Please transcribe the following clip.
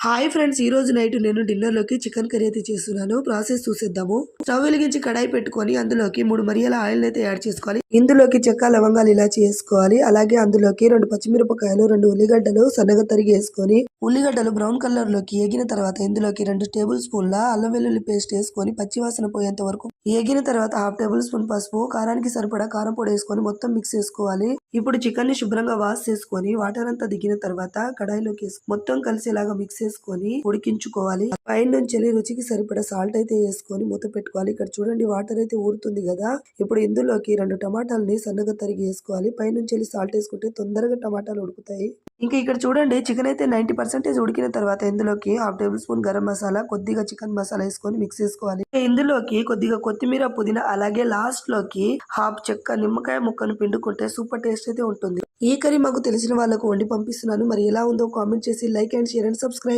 Hi friends, ఈ రోజు night నేను డిన్నర్ లోకి చికెన్ కర్రీ అయితే చేస్తున్నాను. ప్రాసెస్ చూసేద్దాము. స్టవ్ వెలిగించి కడాయి పెట్టుకొని అందులోకి 3 మరియల ఆయిల్ అయితే యాడ్ చేసుకోవాలి. ఇందులోకి చెక్క లవంగాలు ఇలాచి వేసుకోవాలి. అలాగే అందులోకి 2 పచ్చిమిరపకాయలు, 2 ఉల్లిగడ్డలు సన్నగా తరిగి వేసుకొని ఉల్లిగడ్డలు బ్రౌన్ కలర్ లోకి ఏగిన తర్వాత ఇందులోకి 2 టేబుల్ స్పూన్ల అల్లం వెల్లుల్లి పేస్ట్ వేసుకొని పచ్చివాసన పోయేంత వరకు ఏగిన తర్వాత 1/2 టేబుల్ స్పూన్ పసుపు, కారానికి సరిపడా కారం పొడి వేసుకొని మొత్తం మిక్స్ చేసుకోవాలి. ఇప్పుడు చికెన్ ని శుభ్రంగా వాష్ చేసుకొని వాటర్ అంతా దిగిన తర్వాత కడాయిలోకి మొత్తం కలిసేలాగా మిక్స్ చేసుకొని ఉడికించుకోవాలి. పైన నుంచి రుచికి సరిపడా సాల్ట్ అయితే వేసుకొని మూత పెట్టుకోవాలి. ఇక్కడ చూడండి వాటర్ అయితే ఊరుతుంది కదా. ఇప్పుడు ఇందులోకి 2 టమాటాలని సన్నగా తరిగి వేసుకోవాలి. పైనుంచి సాల్ట్ వేసుకుంటే తొందరగా టమాటాలు ఉడుకుతాయి. ఇంకా ఇక్కడ చూడండి చికెన్ అయితే 90% ఉడికిన తర్వాత ఇందులోకి 1/2 టేబుల్ స్పూన్ గరం మసాలా, కొద్దిగా చికెన్ మసాలా వేసుకొని మిక్స్ చేసుకోవాలి. ఇందులోకి కొద్దిగా కొత్తిమీర, పుదీనా, అలాగే లాస్ట్ లోకి 1/2 చెక్క నిమ్మకాయ ముక్కను పిండుకుంటే సూపర్ టేస్ట్ అయితే ఉంటుంది. ఈ కర్రీ మాకు తెలిసిన వాళ్ళకు వండి పంపిస్తున్నాను. మరి ఎలా ఉందో కామెంట్ చేసి like and share and subscribe.